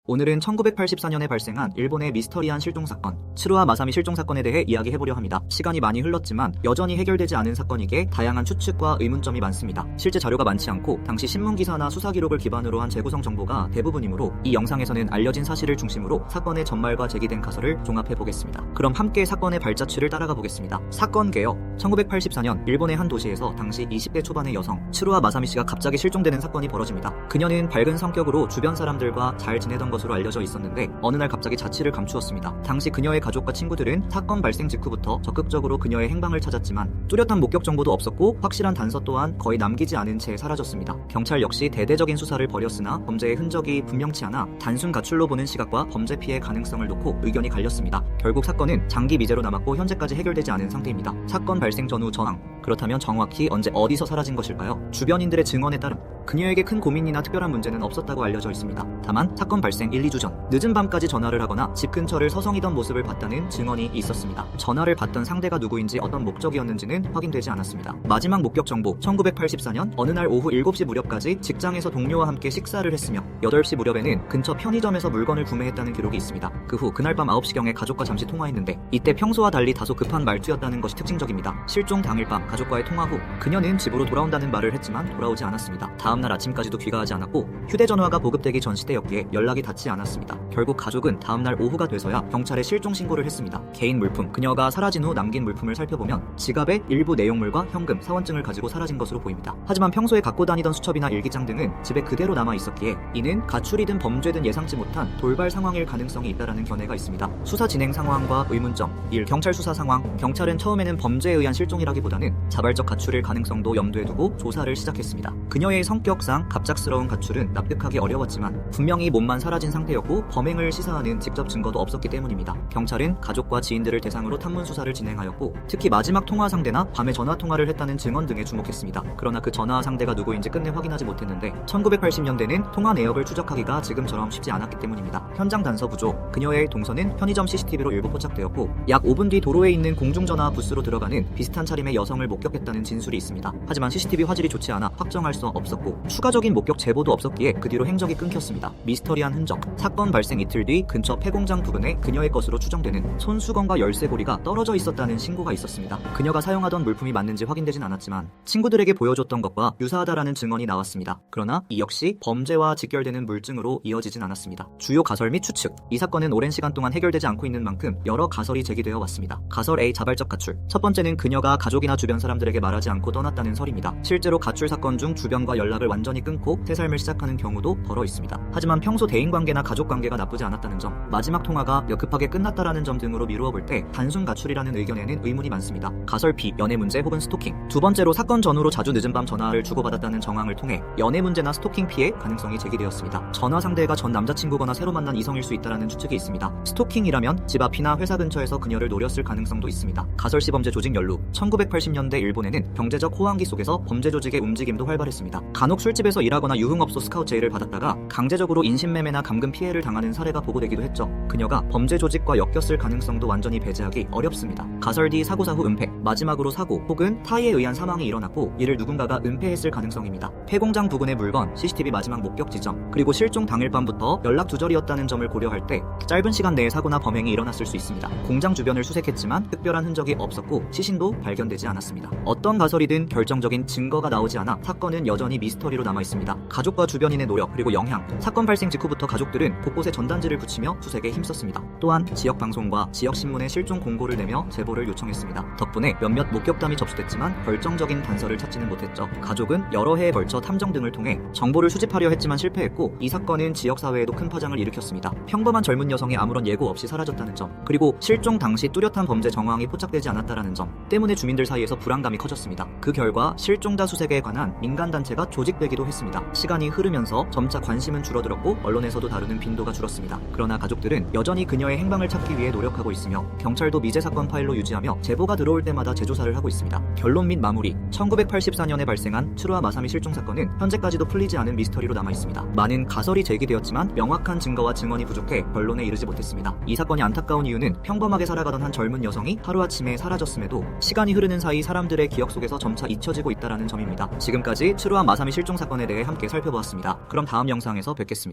오늘은 1984년에 발생한 일본의 미스터리한 실종사건, 츠루하 마사미 실종사건에 대해 이야기해보려 합니다. 시간이 많이 흘렀지만 여전히 해결되지 않은 사건이기에 다양한 추측과 의문점이 많습니다. 실제 자료가 많지 않고 당시 신문기사나 수사기록을 기반으로 한 재구성 정보가 대부분이므로 이 영상에서는 알려진 사실을 중심으로 사건의 전말과 제기된 가설을 종합해보겠습니다. 그럼 함께 사건의 발자취를 따라가 보겠습니다. 사건 개요. 1984년 일본의 한 도시에서 당시 20대 초반의 여성 츠루하 마사미 씨가 갑자기 실종되는 사건이 벌어집니다. 그녀는 밝은 성격으로 주변 사람들과 잘 지내던 것으로 알려져 있었는데 어느 날 갑자기 자취를 감추었습니다. 당시 그녀의 가족과 친구들은 사건 발생 직후부터 적극적으로 그녀의 행방을 찾았지만 뚜렷한 목격 정보도 없었고 확실한 단서 또한 거의 남기지 않은 채 사라졌습니다. 경찰 역시 대대적인 수사를 벌였으나 범죄의 흔적이 분명치 않아 단순 가출로 보는 시각과 범죄 피해 가능성을 놓고 의견이 갈렸습니다. 결국 사건은 장기 미제로 남았고 현재까지 해결되지 않은 상태입니다. 사건 발생 전후 정황. 그렇다면 정확히 언제 어디서 사라진 것일까요? 주변인들의 증언에 따름 그녀에게 큰 고민이나 특별한 문제는 없었다고 알려져 있습니다. 다만 사건 발생 1-2주 전 늦은 밤까지 전화를 하거나 집 근처를 서성이던 모습을 봤다는 증언이 있었습니다. 전화를 받던 상대가 누구인지 어떤 목적이었는지는 확인되지 않았습니다. 마지막 목격 정보. 1984년 어느 날 오후 7시 무렵까지 직장에서 동료와 함께 식사를 했으며 8시 무렵에는 근처 편의점에서 물건을 구매했다는 기록이 있습니다. 그 후 그날 밤 9시경에 가족과 잠시 통화했는데 이때 평소와 달리 다소 급한 말투였다는 것이 특징적입니다. 실종 당일 밤 가족과의 통화 후 그녀는 집으로 돌아온다는 말을 했지만 돌아오지 않았습니다. 다음날 아침까지도 귀가하지 않았고 휴대전화가 보급되기 전 시대였기에 연락이 닿지 않았습니다. 결국 가족은 다음날 오후가 돼서야 경찰에 실종 신고를 했습니다. 개인 물품. 그녀가 사라진 후 남긴 물품을 살펴보면 지갑의 일부 내용물과 현금, 사원증을 가지고 사라진 것으로 보입니다. 하지만 평소에 갖고 다니던 수첩이나 일기장 등은 집에 그대로 남아 있었기에 이는 가출이든 범죄든 예상치 못한 돌발 상황일 가능성이 있다라는 견해가 있습니다. 수사 진행 상황과 의문점. 1. 경찰 수사 상황. 경찰은 처음에는 범죄에 의한 실종이라기보다는 자발적 가출일 가능성도 염두에 두고 조사를 시작했습니다. 그녀의 성격상 갑작스러운 가출은 납득하기 어려웠지만 분명히 몸만 사라진 상태였고 범행을 시사하는 직접 증거도 없었기 때문입니다. 경찰은 가족과 지인들을 대상으로 탐문 수사를 진행하였고 특히 마지막 통화 상대나 밤에 전화 통화를 했다는 증언 등에 주목했습니다. 그러나 그 전화 상대가 누구인지 끝내 확인하지 못했는데 1980년대는 통화 내역을 추적하기가 지금처럼 쉽지 않았기 때문입니다. 현장 단서 부족. 그녀의 동선은 편의점 CCTV로 일부 포착되었고 약 5분 뒤 도로에 있는 공중전화 부스로 들어가는 비슷한 차림의 여성을 목격했다는 진술이 있습니다. 하지만 CCTV 화질이 좋지 않아 확정할 수 없었고 추가적인 목격 제보도 없었기에 그 뒤로 행적이 끊겼습니다. 미스터리한 흔적. 사건 발생 이틀 뒤 근처 폐공장 부근에 그녀의 것으로 추정되는 손수건과 열쇠고리가 떨어져 있었다는 신고가 있었습니다. 그녀가 사용하던 물품이 맞는지 확인되진 않았지만 친구들에게 보여줬던 것과 유사하다라는 증언이 나왔습니다. 그러나 이 역시 범죄와 직결되는 물증으로 이어지진 않았습니다. 주요 가설 및 추측. 이 사건은 오랜 시간 동안 해결되지 않고 있는 만큼 여러 가설이 제기되어 왔습니다. 가설 A. 자발적 가출. 첫 번째는 그녀가 가족이나 주변 사람들에게 말하지 않고 떠났다는 설입니다. 실제로 가출 사건 중 주변과 연락을 완전히 끊고 새 삶을 시작하는 경우도 벌어 있습니다. 하지만 평소 대인관계나 가족관계가 나쁘지 않았다는 점, 마지막 통화가 급하게 끝났다라는 점 등으로 미루어 볼 때 단순 가출이라는 의견에는 의문이 많습니다. 가설 B. 연애 문제 혹은 스토킹. 두 번째로 사건 전후로 자주 늦은 밤 전화를 주고받았다는 정황을 통해 연애 문제나 스토킹 피해 가능성이 제기되었습니다. 전화 상대가 전 남자친구거나 새로 만난 이성일 수 있다라는 추측이 있습니다. 스토킹이라면 집 앞이나 회사 근처에서 그녀를 노렸을 가능성도 있습니다. 가설 C. 범죄 조직 연루. 1980년대 일본에는 경제적 호황기 속에서 범죄 조직의 움직임도 활발했습니다. 간혹 술집에서 일하거나 유흥업소 스카우트 제의를 받았다가 강제적으로 인신매매나 감금 피해를 당하는 사례가 보고되기도 했죠. 그녀가 범죄 조직과 엮였을 가능성도 완전히 배제하기 어렵습니다. 가설 D. 사고사 후 은폐. 마지막으로 사고 혹은 타의에 의한 사망이 일어났고 이를 누군가가 은폐했을 가능성입니다. 폐공장 부근의 물건, CCTV 마지막 목격 지점, 그리고 실종 당일 밤부터 연락 두절이었다는 점을 고려할 때 짧은 시간 내에 사고나 범행이 일어났을 수 있습니다. 공장 주변을 수색했지만 특별한 흔적이 없었고 시신도 발견되지 않았습니다. 어떤 가설이든 결정적인 증거가 나오지 않아 사건은 여전히 미스터리로 남아있습니다. 가족과 주변인의 노력 그리고 영향. 사건 발생 직후부터 가족들은 곳곳에 전단지를 붙이며 수색에 힘썼습니다. 또한 지역 방송과 지역 신문에 실종 공고를 내며 제보를 요청했습니다. 덕분에 몇몇 목격담이 접수됐지만 결정적인 단서를 찾지는 못했죠. 가족은 여러 해에 걸쳐 탐정 등을 통해 정보를 수집하려 했지만 실패했고 이 사건은 지역사회에도 큰 파장을 일으켰습니다. 평범한 젊은 여성이 아무런 예고 없이 사라졌다는 점, 그리고 실종 당시 뚜렷한 범죄 정황이 포착되지 않았다는 점 때문에 주민들 사이에서 불안감이 커졌습니다. 그 결과 실종자 수색에 관한 민간단체가 조직되기도 했습니다. 시간이 흐르면서 점차 관심은 줄어들었고 언론에서도 다루는 빈도가 줄었습니다. 그러나 가족들은 여전히 그녀의 행방을 찾기 위해 노력하고 있으며 경찰도 미제 사건 파일로 유지하며 제보가 들어올 때마다 재조사를 하고 있습니다. 결론 및 마무리. 1984년에 발생한 츠루하 마사미 실종 사건은 현재까지도 풀리지 않은 미스터리로 남아있습니다. 많은 가설이 제기되었지만 명확한 증거와 증언이 부족해 결론에 이르지 못했습니다. 이 사건이 안타까운 이유는 평범하게 살아가던 한 젊은 여성이 하루아침에 사라졌음에도 시간이 흐르는 사이 사람들의 기억 속에서 점차 잊혀지고 있다는 점입니다. 지금까지 츠루하 마사미 실종 사건에 대해 함께 살펴보았습니다. 그럼 다음 영상에서 뵙겠습니다.